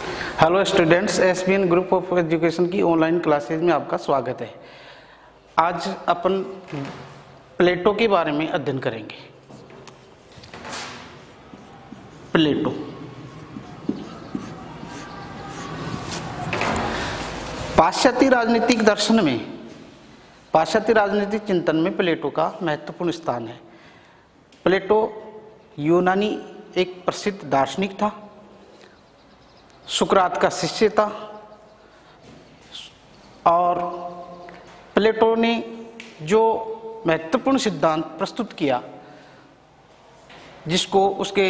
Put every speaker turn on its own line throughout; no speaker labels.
Hello students, SBN group of education की online classes में आपका स्वागत है। आज अपन प्लेटो के बारे में अध्ययन करेंगे। प्लेटो पाश्चात्य राजनीतिक दर्शन में, पाश्चात्य राजनीतिक चिंतन में प्लेटो का महत्वपूर्ण स्थान है। प्लेटो यूनानी एक प्रसिद्ध दार्शनिक था, सुकरात का शिष्य था और प्लेटो ने जो महत्वपूर्ण सिद्धांत प्रस्तुत किया, जिसको उसके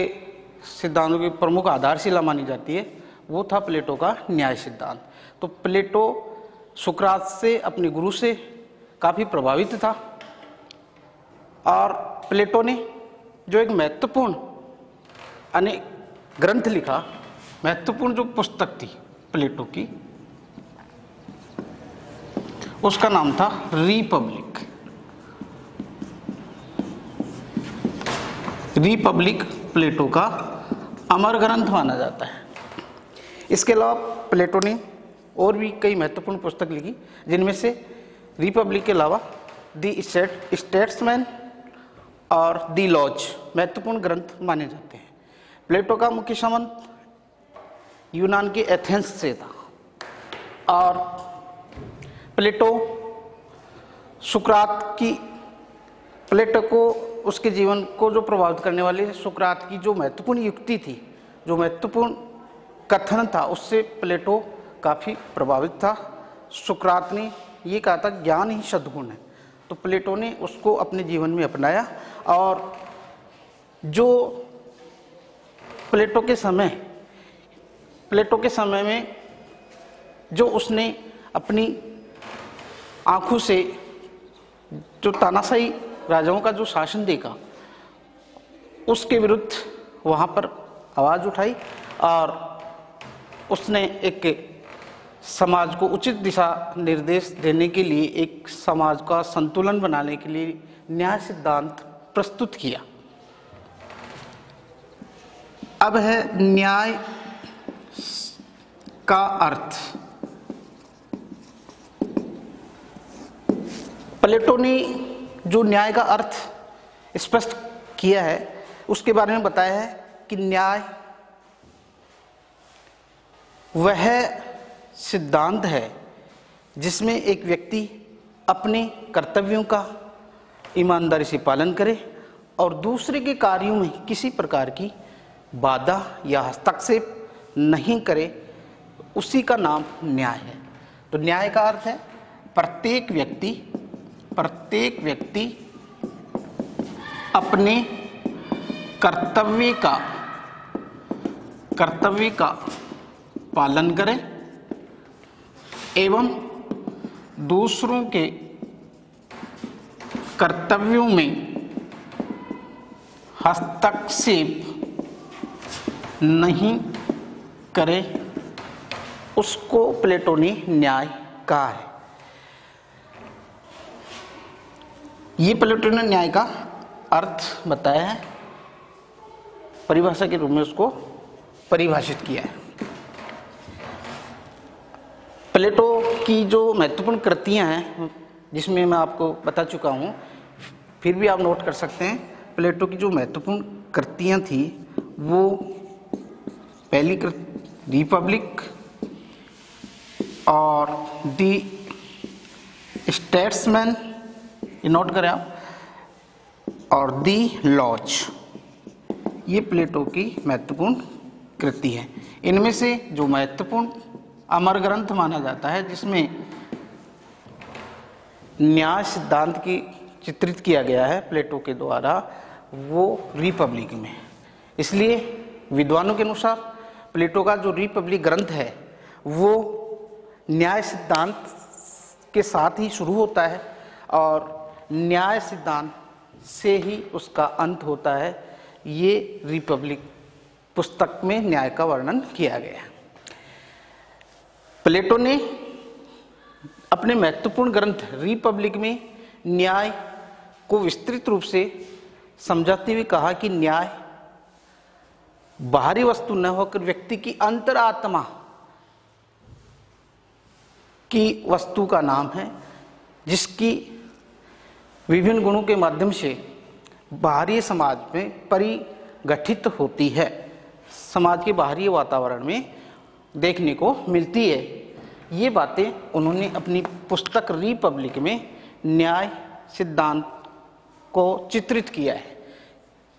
सिद्धांतों की प्रमुख आधारशिला मानी जाती है, वो था प्लेटो का न्याय सिद्धांत। तो प्लेटो सुकरात से, अपने गुरु से काफ़ी प्रभावित था और प्लेटो ने जो एक महत्वपूर्ण अनेक ग्रंथ लिखा, महत्वपूर्ण जो पुस्तक थी प्लेटो की, उसका नाम था रिपब्लिक। रिपब्लिक प्लेटो का अमर ग्रंथ माना जाता है। इसके अलावा प्लेटो ने और भी कई महत्वपूर्ण पुस्तक लिखी, जिनमें से रिपब्लिक के अलावा द स्टेट्समैन और द लॉज महत्वपूर्ण ग्रंथ माने जाते हैं। प्लेटो का मुख्य संबंध यूनान के एथेंस से था और प्लेटो सुकरात की, प्लेटो को, उसके जीवन को जो प्रभावित करने वाली सुकरात की जो महत्वपूर्ण युक्ति थी, जो महत्वपूर्ण कथन था, उससे प्लेटो काफ़ी प्रभावित था। सुकरात ने ये कहा था ज्ञान ही सद्गुण है, तो प्लेटो ने उसको अपने जीवन में अपनाया और जो प्लेटो के समय में जो उसने अपनी आंखों से जो तानाशाही राजाओं का जो शासन देखा, उसके विरुद्ध वहाँ पर आवाज़ उठाई और उसने एक समाज को उचित दिशा निर्देश देने के लिए, एक समाज का संतुलन बनाने के लिए न्याय सिद्धांत प्रस्तुत किया। अब है न्याय का अर्थ। प्लेटो ने जो न्याय का अर्थ स्पष्ट किया है, उसके बारे में बताया है कि न्याय वह सिद्धांत है जिसमें एक व्यक्ति अपने कर्तव्यों का ईमानदारी से पालन करे और दूसरे के कार्यों में किसी प्रकार की बाधा या हस्तक्षेप नहीं करे, उसी का नाम न्याय है। तो न्याय का अर्थ है प्रत्येक व्यक्ति अपने कर्तव्य का पालन करे एवं दूसरों के कर्तव्यों में हस्तक्षेप नहीं करे, उसको प्लेटो ने न्याय कहा है। ये प्लेटो ने न्याय का अर्थ बताया है, परिभाषा के रूप में उसको परिभाषित किया है। प्लेटो की जो महत्वपूर्ण कृतियां हैं, जिसमें मैं आपको बता चुका हूँ, फिर भी आप नोट कर सकते हैं। प्लेटो की जो महत्वपूर्ण कृतियां थी, वो पहली कृति रिपब्लिक और दी स्टेट्समैन, ये नोट करें आप, और दी लॉज, ये प्लेटो की महत्वपूर्ण कृति है। इनमें से जो महत्वपूर्ण अमर ग्रंथ माना जाता है, जिसमें न्याय सिद्धांत की चित्रित किया गया है प्लेटो के द्वारा, वो रिपब्लिक में। इसलिए विद्वानों के अनुसार प्लेटो का जो रिपब्लिक ग्रंथ है, वो न्याय सिद्धांत के साथ ही शुरू होता है और न्याय सिद्धांत से ही उसका अंत होता है। ये रिपब्लिक पुस्तक में न्याय का वर्णन किया गया है। प्लेटो ने अपने महत्वपूर्ण ग्रंथ रिपब्लिक में न्याय को विस्तृत रूप से समझाते हुए कहा कि न्याय बाहरी वस्तु न होकर व्यक्ति की अंतरात्मा की वस्तु का नाम है जिसकी विभिन्न गुणों के माध्यम से बाहरी समाज में परिगठित होती है, समाज के बाहरी वातावरण में देखने को मिलती है। ये बातें उन्होंने अपनी पुस्तक रिपब्लिक में न्याय सिद्धांत को चित्रित किया है।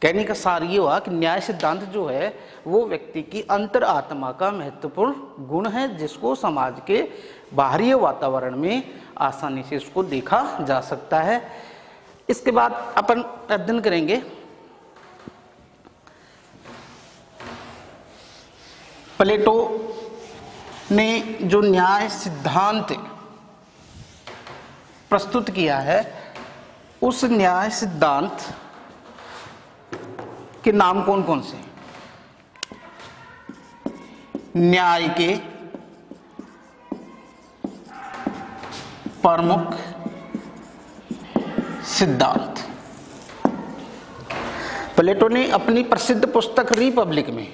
कहने का सार ये हुआ कि न्याय सिद्धांत जो है वो व्यक्ति की अंतरात्मा का महत्वपूर्ण गुण है, जिसको समाज के बाहरी वातावरण में आसानी से उसको देखा जा सकता है। इसके बाद अपन अध्ययन करेंगे प्लेटो ने जो न्याय सिद्धांत प्रस्तुत किया है, उस न्याय सिद्धांत के नाम कौन कौन से? न्याय के प्रमुख सिद्धांत। प्लेटो ने अपनी प्रसिद्ध पुस्तक रिपब्लिक में,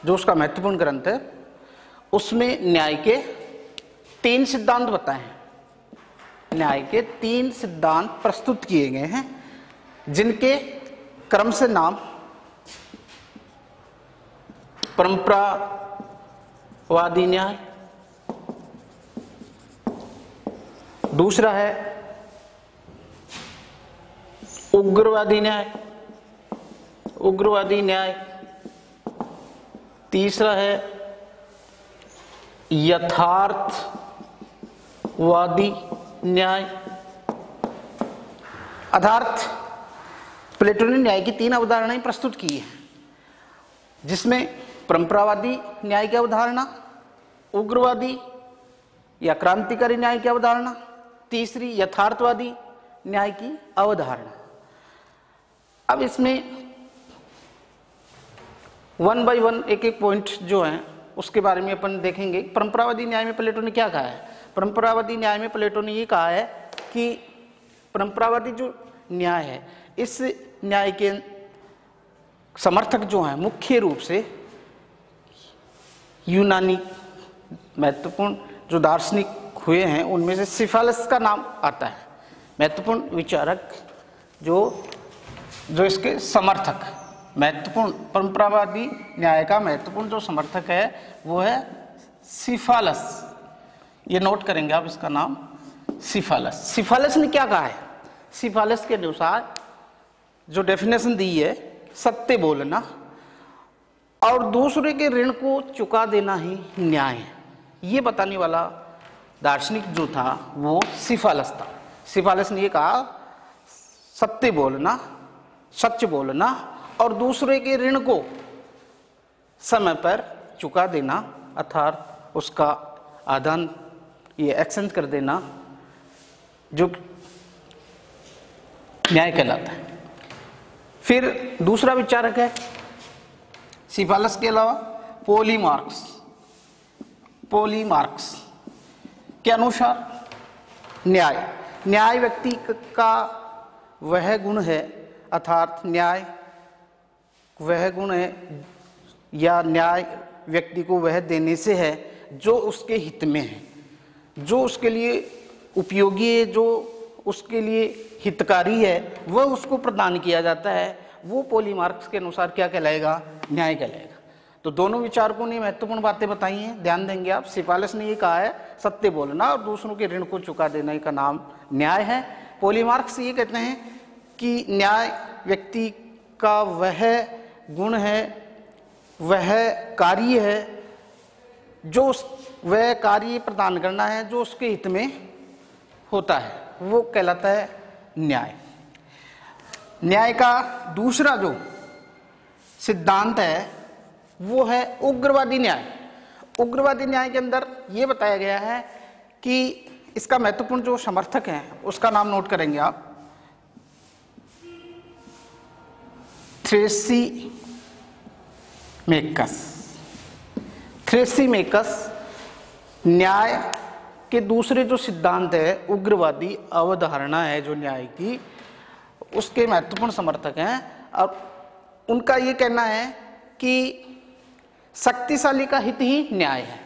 जो उसका महत्वपूर्ण ग्रंथ है, उसमें न्याय के 3 सिद्धांत बताए हैं। न्याय के 3 सिद्धांत प्रस्तुत किए गए हैं, जिनके क्रम से नाम परंपरावादी न्याय, दूसरा है उग्रवादी न्याय, तीसरा है यथार्थवादी न्याय। अर्थात प्लेटो ने न्याय की 3 अवधारणाएं प्रस्तुत की है, जिसमें परंपरावादी न्याय की अवधारणा, उग्रवादी या क्रांतिकारी न्याय की अवधारणा, तीसरी यथार्थवादी न्याय की अवधारणा। अब इसमें 1 बाय 1 एक पॉइंट जो है उसके बारे में अपन देखेंगे। परंपरावादी न्याय में प्लेटो ने क्या कहा है? परंपरावादी न्याय में प्लेटो ने ये कहा है कि परंपरावादी जो न्याय है, इस न्याय के समर्थक जो हैं मुख्य रूप से यूनानी महत्वपूर्ण जो दार्शनिक हुए हैं, उनमें से सिफालस का नाम आता है। महत्वपूर्ण विचारक जो इसके समर्थक, महत्वपूर्ण परंपरावादी न्याय का महत्वपूर्ण जो समर्थक है वो है सिफालस। ये नोट करेंगे आप इसका नाम, सिफालस। सिफालस ने क्या कहा है? सिफालस के अनुसार जो डेफिनेशन दी है, सत्य बोलना और दूसरे के ऋण को चुका देना ही न्याय है। ये बताने वाला दार्शनिक जो था वो सिफालस था। सिफालस ने ये कहा, सत्य बोलना, सच बोलना और दूसरे के ऋण को समय पर चुका देना, अर्थात उसका आदान ये एक्सचेंज कर देना, जो न्याय कहलाता है। फिर दूसरा विचारक है सिफालस के अलावा पॉलीमार्क्स के अनुसार न्याय व्यक्ति का वह गुण है, अर्थात न्याय वह गुण है या न्याय व्यक्ति को वह देने से है जो उसके हित में है, जो उसके लिए उपयोगी है, जो उसके लिए हितकारी है, वह उसको प्रदान किया जाता है। वो पॉलीमार्क्स के अनुसार क्या कहलाएगा? न्याय कहलाएगा। तो दोनों विचारकों ने महत्वपूर्ण बातें बताई हैं, ध्यान देंगे आप। सिफालस ने ये कहा है सत्य बोलना और दूसरों के ऋण को चुका देने का नाम न्याय है। पॉलीमार्क्स ये कहते हैं कि न्याय व्यक्ति का वह गुण है, वह कार्य है, जो वह कार्य प्रदान करना है जो उसके हित में होता है, वो कहलाता है न्याय। न्याय का दूसरा जो सिद्धांत है वो है उग्रवादी न्याय। उग्रवादी न्याय के अंदर ये बताया गया है कि इसका महत्वपूर्ण जो समर्थक है उसका नाम नोट करेंगे आप, थ्रेसीमेकस न्याय के दूसरे जो सिद्धांत है, उग्रवादी अवधारणा है जो न्याय की, उसके महत्वपूर्ण समर्थक हैं। और उनका ये कहना है कि शक्तिशाली का हित ही न्याय है।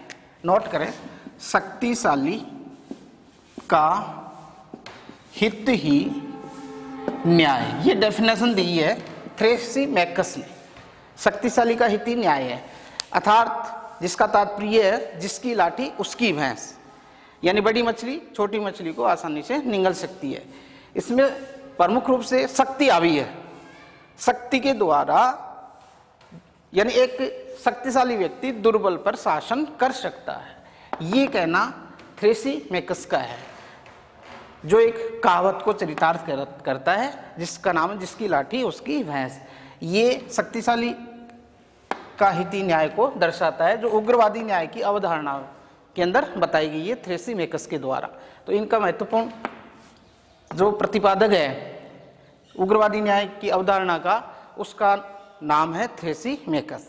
नोट करें, शक्तिशाली का हित ही न्याय, ये डेफिनेशन दी है थ्रेसिमेकस ने। शक्तिशाली का हित ही न्याय है, अर्थात जिसका तात्पर्य है जिसकी लाठी उसकी भैंस, यानी बड़ी मछली छोटी मछली को आसानी से निगल सकती है। इसमें प्रमुख रूप से शक्ति आवी है। शक्ति के द्वारा यानी एक शक्तिशाली व्यक्ति दुर्बल पर शासन कर सकता है, ये कहना थ्रेसिमेकस का है, जो एक कहावत को चरितार्थ करता है, जिसका नाम है जिसकी लाठी उसकी भैंस। ये शक्तिशाली का हिती न्याय को दर्शाता है, जो उग्रवादी न्याय की अवधारणा के अंदर बताई गई है थ्रेसिमेकस के द्वारा। तो इनका महत्वपूर्ण जो प्रतिपादक है उग्रवादी न्याय की अवधारणा का, उसका नाम है थ्रेसिमेकस।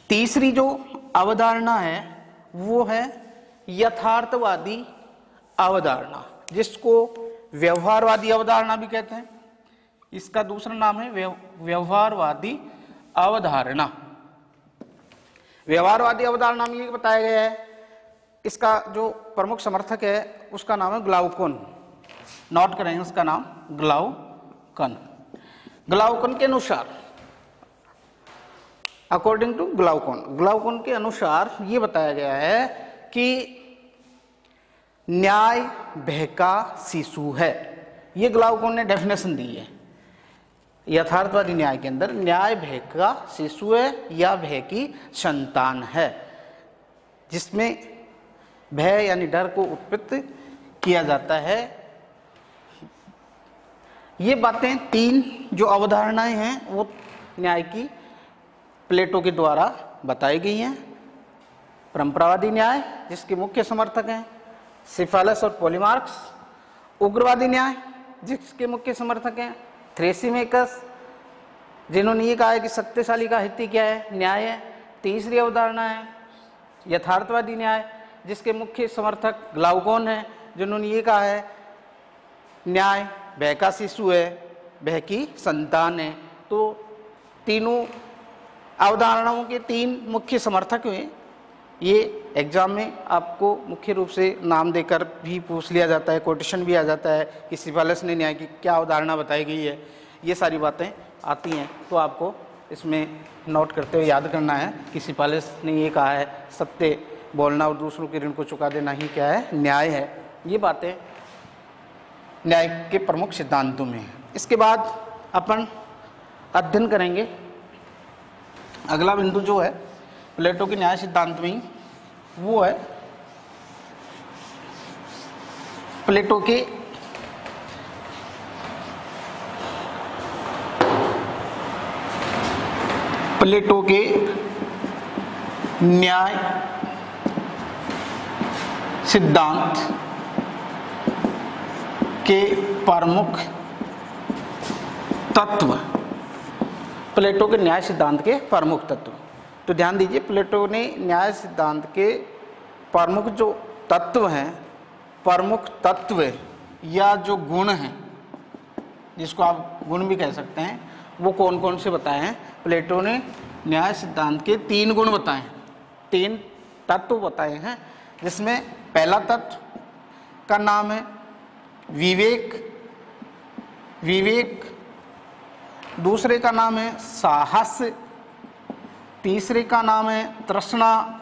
तीसरी जो अवधारणा है वो है यथार्थवादी अवधारणा, जिसको व्यवहारवादी अवधारणा भी कहते हैं। इसका दूसरा नाम है व्यवहारवादी अवधारणा। व्यवहारवादी अवधारणा में ये बताया गया है, इसका जो प्रमुख समर्थक है उसका नाम है ग्लाउकोन। नोट करेंगे उसका नाम ग्लाउकन। ग्लाउकोन के अनुसार, अकॉर्डिंग टू ग्लाउकोन के अनुसार ये बताया गया है कि न्याय भय का शिशु है। ये ग्लाउकोन ने डेफिनेशन दी है यथार्थवादी न्याय के अंदर, न्याय भय का शिशु है या भय की संतान है, जिसमें भय यानी डर को उत्पत्ति किया जाता है। ये बातें तीन जो अवधारणाएं हैं वो न्याय की प्लेटो के द्वारा बताई गई हैं। परंपरावादी न्याय, जिसके मुख्य समर्थक हैं सिफालस और पॉलीमार्क्स। उग्रवादी न्याय, जिसके मुख्य समर्थक हैं थ्रेसिमेकस, जिन्होंने ये कहा है कि शक्तिशाली का हित क्या है, न्याय है। तीसरी अवधारणा है यथार्थवादी न्याय, जिसके मुख्य समर्थक ग्लाउकोन है, जिन्होंने ये कहा है न्याय भय का शिशु है, भय की संतान है। तो तीनों अवधारणाओं के तीन मुख्य समर्थक हुए। ये एग्जाम में आपको मुख्य रूप से नाम देकर भी पूछ लिया जाता है, कोटेशन भी आ जाता है कि सिफालस ने न्याय की क्या अवधारणा बताई गई है, ये सारी बातें आती हैं। तो आपको इसमें नोट करते हुए याद करना है कि सिफालस ने ये कहा है सत्य बोलना और दूसरों के ऋण को चुका देना ही क्या है, न्याय है। ये बातें न्याय के प्रमुख सिद्धांतों में हैं। इसके बाद अपन अध्ययन करेंगे अगला बिंदु जो है प्लेटो के न्याय सिद्धांत में ही, वो है प्लेटो के न्याय सिद्धांत के प्रमुख तत्व। प्लेटो के न्याय सिद्धांत के प्रमुख तत्व, तो ध्यान दीजिए, प्लेटो ने न्याय सिद्धांत के प्रमुख जो तत्व हैं, प्रमुख तत्व या जो गुण हैं, जिसको आप गुण भी कह सकते हैं, वो कौन कौन से बताए हैं। प्लेटो ने न्याय सिद्धांत के तीन गुण बताए हैं, तीन तत्व बताए हैं, जिसमें पहला तत्व का नाम है विवेक, दूसरे का नाम है साहस, तीसरे का नाम है तृष्णा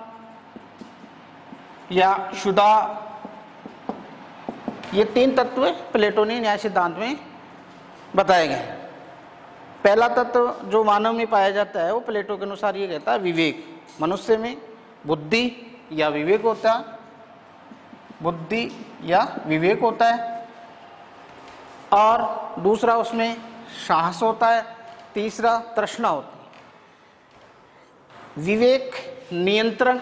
या क्षुधा। ये तीन तत्व प्लेटो ने न्याय सिद्धांत में बताए गए। पहला तत्व जो मानव में पाया जाता है वो प्लेटो के अनुसार ये कहता है विवेक। मनुष्य में बुद्धि या विवेक होता है, बुद्धि या विवेक होता है, और दूसरा उसमें साहस होता है, तीसरा तृष्णा होती है। विवेक नियंत्रण,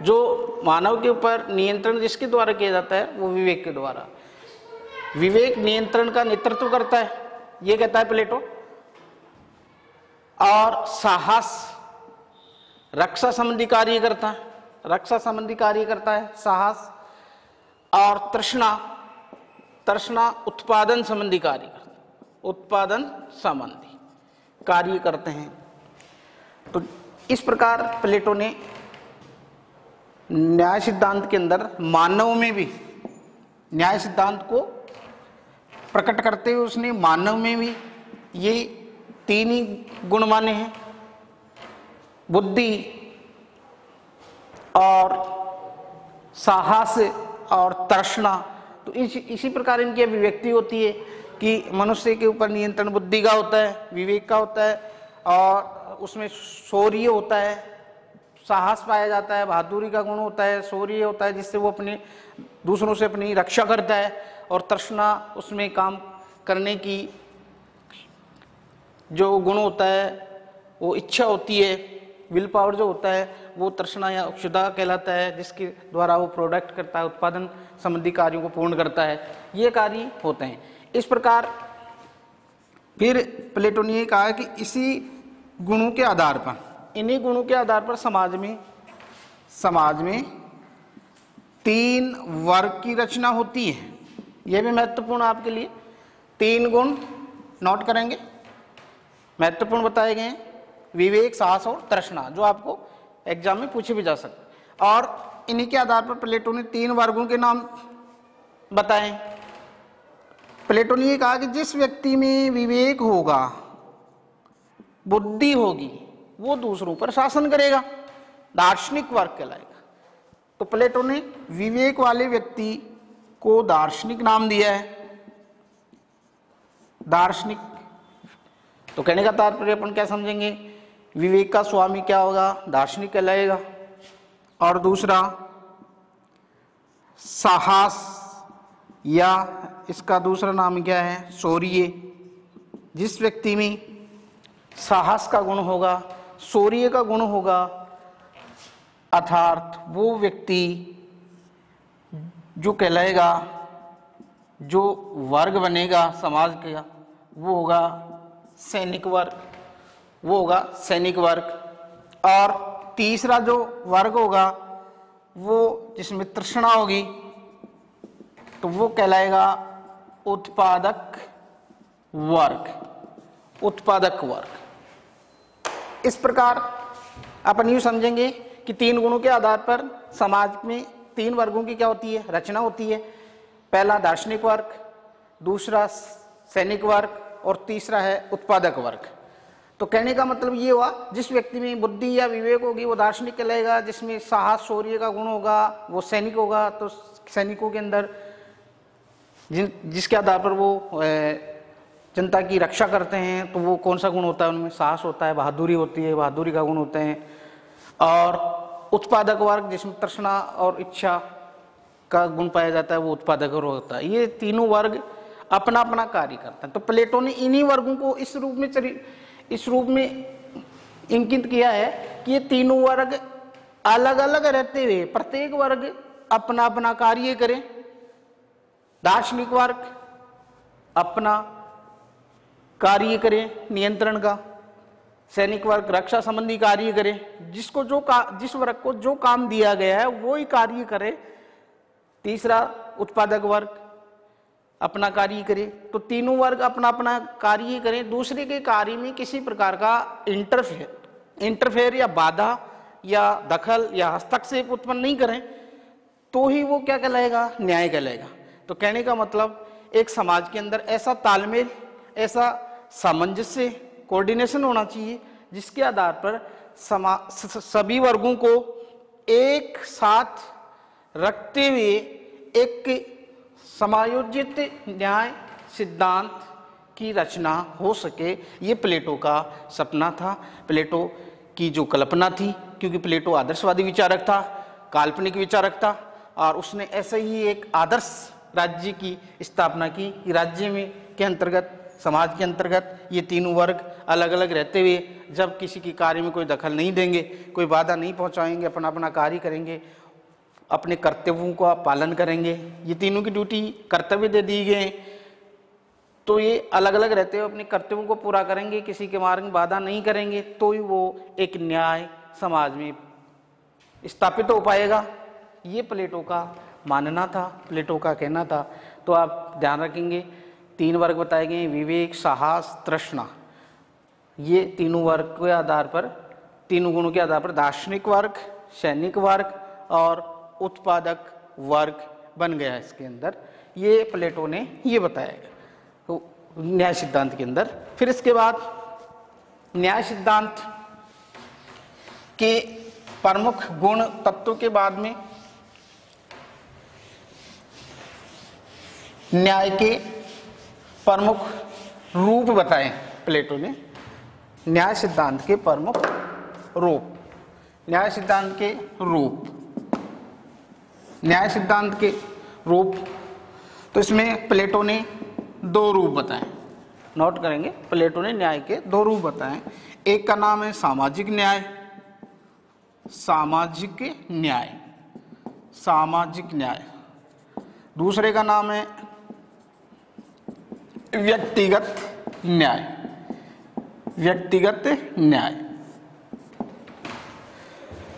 जो मानव के ऊपर नियंत्रण जिसके द्वारा किया जाता है वो विवेक के द्वारा। विवेक नियंत्रण का नेतृत्व करता है, ये कहता है प्लेटो। और साहस रक्षा संबंधी कार्य करता है, रक्षा संबंधी कार्य करता है साहस। और तृष्णा उत्पादन संबंधी कार्य करता है, उत्पादन संबंधी कार्य करते हैं। तो इस प्रकार प्लेटो ने न्याय सिद्धांत के अंदर मानव में भी, न्याय सिद्धांत को प्रकट करते हुए उसने मानव में भी ये तीन ही गुण माने हैं, बुद्धि और साहस और तृष्णा। तो इसी प्रकार इनकी अभिव्यक्ति होती है कि मनुष्य के ऊपर नियंत्रण बुद्धि का होता है, विवेक का होता है, और उसमें शौर्य होता है, साहस पाया जाता है, बहादुरी का गुण होता है, शौर्य होता है जिससे वो अपने दूसरों से अपनी रक्षा करता है, और तृष्णा उसमें काम करने की जो गुण होता है, वो इच्छा होती है, विल पावर जो होता है वो तृष्णा या क्षुधा कहलाता है, जिसके द्वारा वो प्रोडक्ट करता है, उत्पादन संबंधी कार्यों को पूर्ण करता है, ये कार्य होते हैं। इस प्रकार फिर प्लेटो ने कहा कि इसी गुणों के आधार पर, इन्हीं गुणों के आधार पर समाज में तीन वर्ग की रचना होती है। यह भी महत्वपूर्ण आपके लिए, तीन गुण नोट करेंगे, महत्वपूर्ण बताए गए हैं, विवेक, साहस और तृष्णा, जो आपको एग्जाम में पूछे भी जा सकते। और इन्हीं के आधार पर प्लेटो ने तीन वर्गों के नाम बताए। प्लेटो ने ये कहा कि जिस व्यक्ति में विवेक होगा, बुद्धि होगी, वो दूसरों पर शासन करेगा, दार्शनिक वर्ग कहलाएगा। तो प्लेटो ने विवेक वाले व्यक्ति को दार्शनिक नाम दिया है, दार्शनिक। तो कहने का तात्पर्य अपन क्या समझेंगे, विवेक का स्वामी क्या होगा, दार्शनिक कहलाएगा। और दूसरा साहस, या इसका दूसरा नाम क्या है, शौर्य। जिस व्यक्ति में साहस का गुण होगा, शौर्य का गुण होगा, अर्थात वो व्यक्ति जो कहलाएगा, जो वर्ग बनेगा समाज का, वो होगा सैनिक वर्ग, वो होगा सैनिक वर्ग। और तीसरा जो वर्ग होगा वो जिसमें तृष्णा होगी, तो वो कहलाएगा उत्पादक वर्ग, उत्पादक वर्ग। इस प्रकार अपन यूँ समझेंगे कि तीन गुणों के आधार पर समाज में तीन वर्गों की क्या होती है, रचना होती है। पहला दार्शनिक वर्ग, दूसरा सैनिक वर्ग, और तीसरा है उत्पादक वर्ग। तो कहने का मतलब ये हुआ, जिस व्यक्ति में बुद्धि या विवेक होगी वो दार्शनिक कहलाएगा, जिसमें साहस शौर्य का गुण होगा वो सैनिक होगा। तो सैनिकों के अंदर जिसके आधार पर वो जनता की रक्षा करते हैं, तो वो कौन सा गुण होता है, उनमें साहस होता है, बहादुरी होती है, बहादुरी का गुण होते हैं। और उत्पादक वर्ग जिसमें तृष्णा और इच्छा का गुण पाया जाता है, वो उत्पादक वर्ग होता है। ये तीनों वर्ग अपना अपना कार्य करते हैं। तो प्लेटो ने इन्हीं वर्गों को इस रूप में इंकित किया है कि ये तीनों वर्ग अलग अलग रहते हुए प्रत्येक वर्ग अपना अपना कार्य करे। दार्शनिक वर्ग अपना कार्य करे नियंत्रण का, सैनिक वर्ग रक्षा संबंधी कार्य करे, जिसको जिस वर्ग को जो काम दिया गया है वो ही कार्य करे। तीसरा उत्पादक वर्ग अपना कार्य करे। तो तीनों वर्ग अपना अपना कार्य करें, दूसरे के कार्य में किसी प्रकार का इंटरफेयर या बाधा या दखल या हस्तक्षेप उत्पन्न नहीं करें, तो ही वो क्या कहलाएगा, न्याय कहलाएगा। तो कहने का मतलब एक समाज के अंदर ऐसा तालमेल, ऐसा सामंजस्य, कोऑर्डिनेशन होना चाहिए जिसके आधार पर सभी वर्गों को एक साथ रखते हुए एक समायोजित न्याय सिद्धांत की रचना हो सके। ये प्लेटो का सपना था, प्लेटो की जो कल्पना थी, क्योंकि प्लेटो आदर्शवादी विचारक था, काल्पनिक विचारक था, और उसने ऐसे ही एक आदर्श राज्य की स्थापना की। राज्य में के अंतर्गत, समाज के अंतर्गत ये तीनों वर्ग अलग अलग रहते हुए जब किसी के कार्य में कोई दखल नहीं देंगे, कोई बाधा नहीं पहुंचाएंगे, अपना अपना कार्य करेंगे, अपने कर्तव्यों का पालन करेंगे। ये तीनों की ड्यूटी कर्तव्य दे दी गए, तो ये अलग अलग रहते हुए अपने कर्तव्यों को पूरा करेंगे, किसी के मार्ग में बाधा नहीं करेंगे, तो ही वो एक न्याय समाज में स्थापित हो पाएगा। ये प्लेटो का मानना था, प्लेटो का कहना था। तो आप ध्यान रखेंगे, तीन वर्ग बताए गए, विवेक, साहस, तृष्णा। ये तीनों वर्ग के आधार पर, तीनों गुणों के आधार पर दार्शनिक वर्ग, सैनिक वर्ग और उत्पादक वर्ग बन गया इसके अंदर। ये प्लेटो ने ये बताया तो न्याय सिद्धांत के अंदर। फिर इसके बाद न्याय सिद्धांत के प्रमुख गुण तत्वों के बाद में न्याय के प्रमुख रूप बताए प्लेटो ने। न्याय सिद्धांत के प्रमुख रूप, न्याय सिद्धांत के रूप, न्याय सिद्धांत के रूप, तो इसमें प्लेटो ने 2 रूप बताए, नोट करेंगे। प्लेटो ने न्याय के 2 रूप बताए। एक का नाम है सामाजिक न्याय, सामाजिक न्याय, सामाजिक न्याय। दूसरे का नाम है व्यक्तिगत न्याय, व्यक्तिगत न्याय।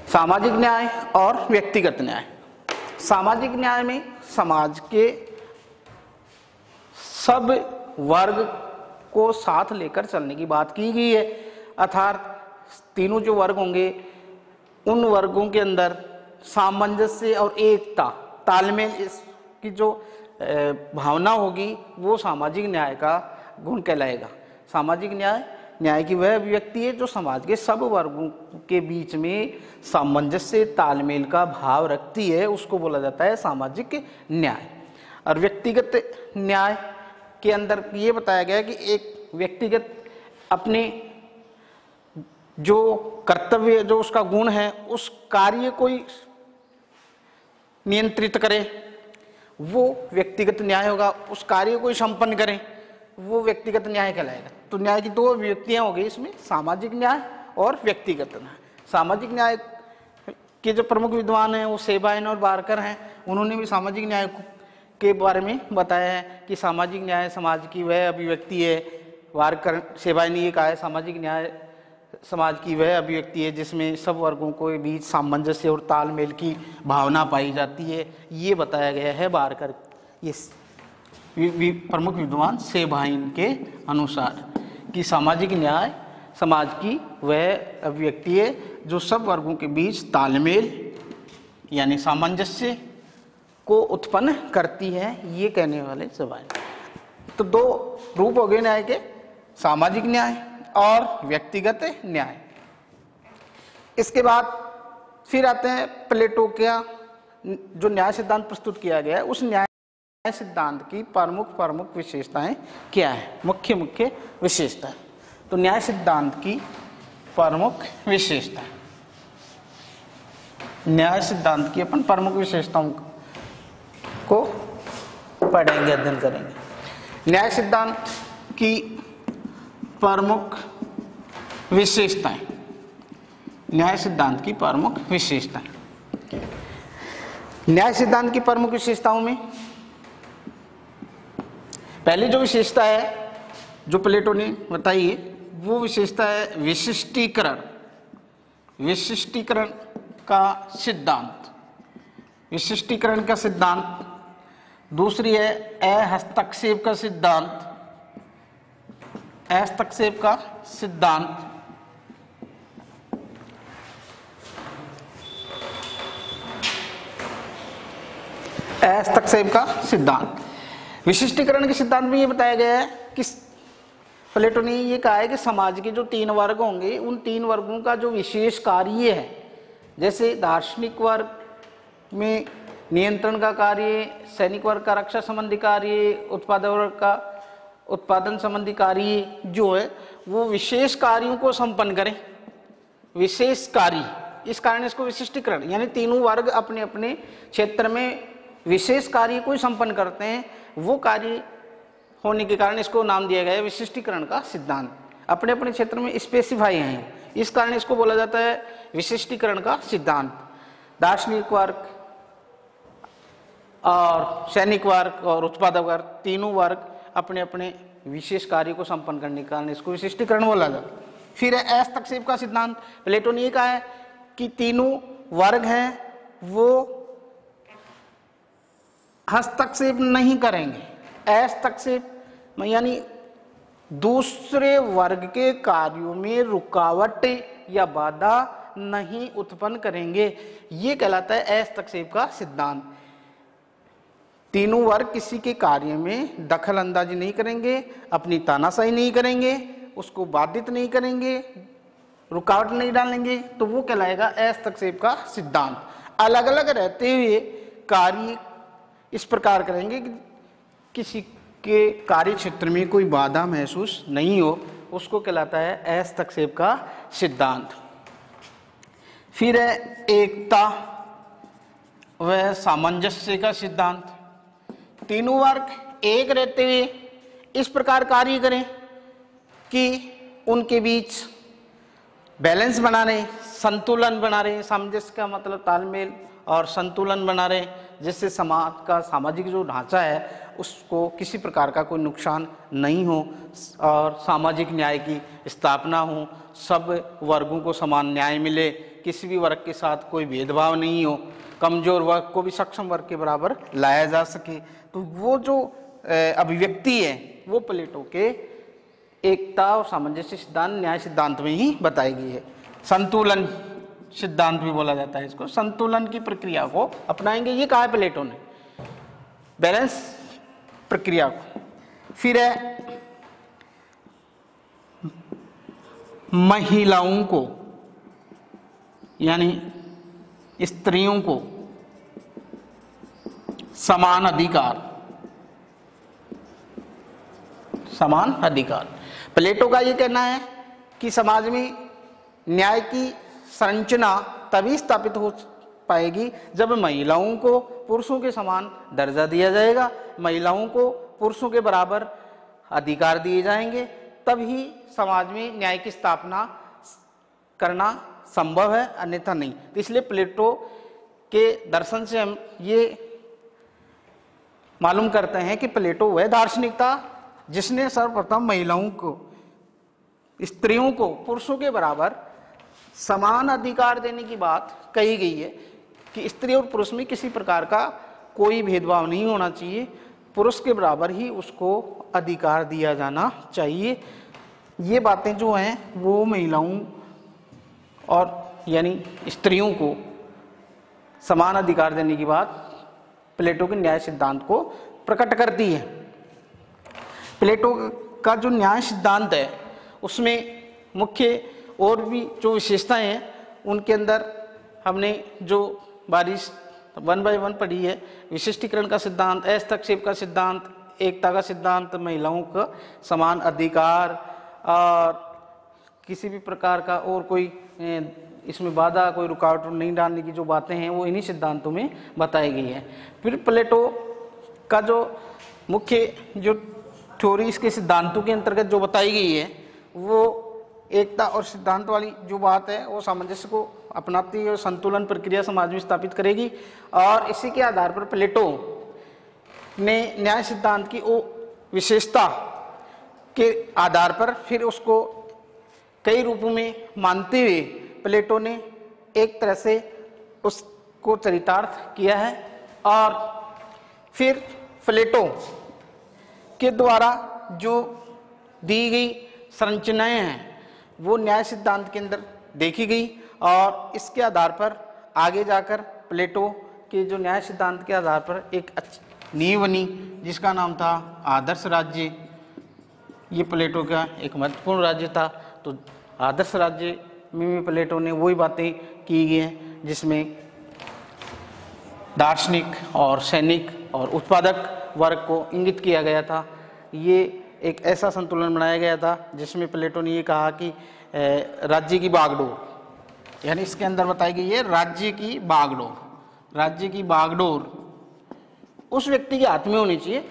सामाजिक न्याय और व्यक्तिगत न्याय। सामाजिक न्याय में समाज के सब वर्ग को साथ लेकर चलने की बात की गई है, अर्थात तीनों जो वर्ग होंगे उन वर्गों के अंदर सामंजस्य और एकता, तालमेल, इसकी जो भावना होगी वो सामाजिक न्याय का गुण कहलाएगा। सामाजिक न्याय, न्याय की वह अभिव्यक्ति है जो समाज के सब वर्गों के बीच में सामंजस्य, तालमेल का भाव रखती है, उसको बोला जाता है सामाजिक न्याय। और व्यक्तिगत न्याय के अंदर ये बताया गया है कि एक व्यक्तिगत अपने जो कर्तव्य, जो उसका गुण है, उस कार्य को नियंत्रित करे, वो व्यक्तिगत न्याय होगा। उस कार्य को संपन्न करें, वो व्यक्तिगत न्याय कहलाएगा। तो न्याय की 2 अभिव्यक्तियां हो गई इसमें, सामाजिक न्याय और व्यक्तिगत न्याय। सामाजिक न्याय के जो प्रमुख विद्वान हैं वो सेबाइन और बारकर हैं। उन्होंने भी सामाजिक न्याय के बारे में बताया है कि सामाजिक न्याय समाज की वह अभिव्यक्ति है। बारकर, सेबाइन ने ये कहा है सामाजिक न्याय समाज की वह अभिव्यक्ति है जिसमें सब वर्गों के बीच सामंजस्य और तालमेल की भावना पाई जाती है। ये बताया गया है बारकर, ये प्रमुख विद्वान सेबाइन के अनुसार, कि सामाजिक न्याय समाज की वह अभिव्यक्ति है जो सब वर्गों के बीच तालमेल यानी सामंजस्य को उत्पन्न करती है, ये कहने वाले सेबाइन। तो 2 रूप हो गए न्याय के, सामाजिक न्याय और व्यक्तिगत न्याय। इसके बाद फिर आते हैं प्लेटो का जो न्याय सिद्धांत प्रस्तुत किया गया है, उस न्याय सिद्धांत की प्रमुख विशेषताएं क्या है, मुख्य विशेषताएं। तो न्याय सिद्धांत की प्रमुख विशेषताएं, न्याय सिद्धांत की अपन प्रमुख विशेषताओं को पढ़ेंगे, अध्ययन करेंगे। न्याय सिद्धांत की प्रमुख विशेषताएं, न्याय सिद्धांत की प्रमुख विशेषताएं। न्याय सिद्धांत की प्रमुख विशेषताओं में पहली जो विशेषता है जो प्लेटो ने बताई है वो विशेषता है विशिष्टीकरण, विशिष्टीकरण का सिद्धांत, विशिष्टीकरण का सिद्धांत। दूसरी है अहस्तक्षेप का सिद्धांत, हस्तक्षेप का सिद्धांत। हस्तक्षेप का सिद्धांत। विशिष्टीकरण के सिद्धांत में ये बताया गया है कि प्लेटो ने ये कहा है कि समाज के जो 3 वर्ग होंगे उन 3 वर्गों का जो विशेष कार्य है, जैसे दार्शनिक वर्ग में नियंत्रण का कार्य, सैनिक वर्ग का रक्षा संबंधी कार्य, उत्पादक वर्ग का उत्पादन संबंधी कार्य जो है वो विशेष कार्यों को संपन्न करें, विशेष कार्य। इस कारण इसको विशिष्टीकरण, यानी तीनों वर्ग अपने अपने क्षेत्र में विशेष कार्य को संपन्न करते हैं, वो कार्य होने के कारण इसको नाम दिया गया है विशिष्टीकरण का सिद्धांत। अपने अपने क्षेत्र में स्पेसिफाई हैं, इस कारण इसको बोला जाता है विशिष्टीकरण का सिद्धांत। दार्शनिक वर्ग और सैनिक वर्ग और उत्पादक वर्ग, तीनों वर्ग अपने अपने विशेष कार्य को संपन्न करने के कारण इसको विशिष्टीकरण बोला जाता है। फिर है हस्तक्षेप का सिद्धांत। प्लेटो ने कहा है कि तीनों वर्ग हैं वो हस्तक्षेप नहीं करेंगे। हस्तक्षेप यानी दूसरे वर्ग के कार्यों में रुकावट या बाधा नहीं उत्पन्न करेंगे। ये कहलाता है हस्तक्षेप का सिद्धांत। तीनों वर्ग किसी के कार्य में दखल अंदाजी नहीं करेंगे, अपनी तानाशाही नहीं करेंगे, उसको बाधित नहीं करेंगे, रुकावट नहीं डालेंगे, तो वो कहलाएगा हस्तक्षेप का सिद्धांत। अलग अलग रहते हुए कार्य इस प्रकार करेंगे कि किसी के कार्य क्षेत्र में कोई बाधा महसूस नहीं हो, उसको कहलाता है हस्तक्षेप का सिद्धांत। फिर है एकता व सामंजस्य का सिद्धांत। तीनों वर्ग एक रहते हुए इस प्रकार कार्य करें कि उनके बीच बैलेंस बना रहे, संतुलन बना रहे। सामंजस्य का मतलब तालमेल और संतुलन बना रहे, जिससे समाज का सामाजिक जो ढांचा है उसको किसी प्रकार का कोई नुकसान नहीं हो और सामाजिक न्याय की स्थापना हो, सब वर्गों को समान न्याय मिले, किसी भी वर्ग के साथ कोई भेदभाव नहीं हो, कमजोर वर्ग को भी सक्षम वर्ग के बराबर लाया जा सके। तो वो जो अभिव्यक्ति है वो प्लेटो के एकता और सामंजस्य सिद्धांत न्याय सिद्धांत में ही बताई गई है। संतुलन सिद्धांत भी बोला जाता है इसको। संतुलन की प्रक्रिया को अपनाएंगे, ये कहा है प्लेटो ने, बैलेंस प्रक्रिया को। फिर है महिलाओं को यानी स्त्रियों को समान अधिकार, समान अधिकार। प्लेटो का ये कहना है कि समाज में न्याय की संरचना तभी स्थापित हो पाएगी जब महिलाओं को पुरुषों के समान दर्जा दिया जाएगा, महिलाओं को पुरुषों के बराबर अधिकार दिए जाएंगे, तभी समाज में न्याय की स्थापना करना संभव है, अन्यथा नहीं। तो इसलिए प्लेटो के दर्शन से हम ये मालूम करते हैं कि प्लेटो वह दार्शनिक था जिसने सर्वप्रथम महिलाओं को, स्त्रियों को पुरुषों के बराबर समान अधिकार देने की बात कही गई है कि स्त्री और पुरुष में किसी प्रकार का कोई भेदभाव नहीं होना चाहिए, पुरुष के बराबर ही उसको अधिकार दिया जाना चाहिए। ये बातें जो हैं वो महिलाओं और यानी स्त्रियों को समान अधिकार देने की बात प्लेटो के न्याय सिद्धांत को प्रकट करती है। प्लेटो का जो न्याय सिद्धांत है उसमें मुख्य और भी जो विशेषताएं हैं उनके अंदर हमने जो बारिश 1 by 1 पढ़ी है। विशिष्टीकरण का सिद्धांत, हस्तक्षेप का सिद्धांत, एकता का सिद्धांत, महिलाओं का समान अधिकार और किसी भी प्रकार का और कोई इसमें बाधा, कोई रुकावट नहीं डालने की जो बातें हैं वो इन्हीं सिद्धांतों में बताई गई है। फिर प्लेटो का जो मुख्य जो थ्योरी इसके सिद्धांतों के अंतर्गत जो बताई गई है वो एकता और सिद्धांत वाली जो बात है वो सामंजस्य को अपनाती है और संतुलन प्रक्रिया समाज में स्थापित करेगी। और इसी के आधार पर प्लेटो ने न्याय सिद्धांत की वो विशेषता के आधार पर फिर उसको कई रूपों में मानते हुए प्लेटो ने एक तरह से उसको चरितार्थ किया है। और फिर प्लेटो के द्वारा जो दी गई संरचनाएं हैं वो न्याय सिद्धांत के अंदर देखी गई और इसके आधार पर आगे जाकर प्लेटो के जो न्याय सिद्धांत के आधार पर एक नींव बनी जिसका नाम था आदर्श राज्य। ये प्लेटो का एक महत्वपूर्ण राज्य था। तो आदर्श राज्य में प्लेटो ने वही बातें की गई हैं जिसमें दार्शनिक और सैनिक और उत्पादक वर्ग को इंगित किया गया था। ये एक ऐसा संतुलन बनाया गया था जिसमें प्लेटो ने ये कहा कि राज्य की बागडोर, यानी इसके अंदर बताई गई है राज्य की बागडोर। राज्य की बागडोर उस व्यक्ति के हाथ में होनी चाहिए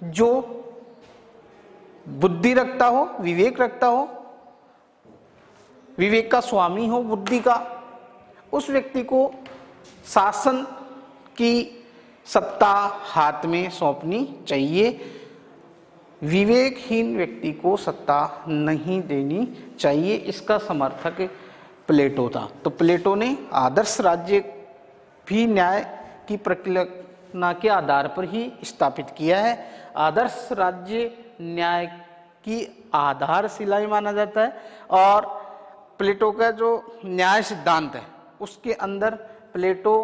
जो बुद्धि रखता हो, विवेक रखता हो, विवेक का स्वामी हो बुद्धि का। उस व्यक्ति को शासन की सत्ता हाथ में सौंपनी चाहिए। विवेकहीन व्यक्ति को सत्ता नहीं देनी चाहिए। इसका समर्थक प्लेटो था। तो प्लेटो ने आदर्श राज्य भी न्याय की प्रक्रिया के आधार पर ही स्थापित किया है। आदर्श राज्य न्याय की आधारशिला माना जाता है और प्लेटो का जो न्याय सिद्धांत है उसके अंदर प्लेटो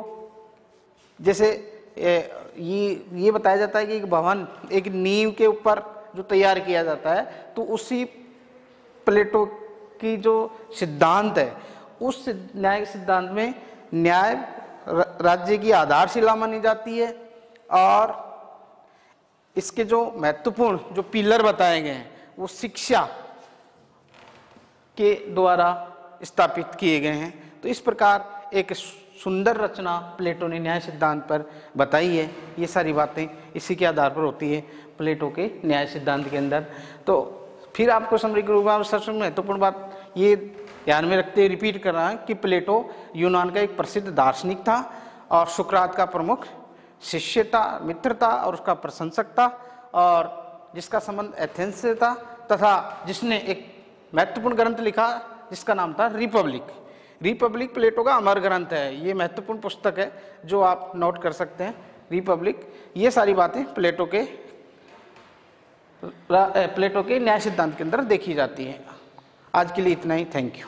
जैसे ये बताया जाता है कि एक भवन एक नींव के ऊपर जो तैयार किया जाता है, तो उसी प्लेटो की जो सिद्धांत है उस न्याय सिद्धांत में न्याय राज्य की आधारशिला मानी जाती है, और इसके जो महत्वपूर्ण जो पिलर बताए गए हैं वो शिक्षा के द्वारा स्थापित किए गए हैं। तो इस प्रकार एक सुंदर रचना प्लेटो ने न्याय सिद्धांत पर बताई है। ये सारी बातें इसी के आधार पर होती है प्लेटो के न्याय सिद्धांत के अंदर। तो फिर आपको समृद्ध रूप में सबसे महत्वपूर्ण बात ये ध्यान में रखते हुए रिपीट कर रहा है कि प्लेटो यूनान का एक प्रसिद्ध दार्शनिक था और सुकरात का प्रमुख शिष्य था, मित्र था और उसका प्रशंसक था, और जिसका संबंध एथेंस से था, तथा जिसने एक महत्वपूर्ण ग्रंथ लिखा जिसका नाम था रिपब्लिक। रिपब्लिक प्लेटो का अमर ग्रंथ है, ये महत्वपूर्ण पुस्तक है जो आप नोट कर सकते हैं, रिपब्लिक। ये सारी बातें प्लेटो के न्याय सिद्धांत के अंदर देखी जाती हैं। आज के लिए इतना ही, थैंक यू।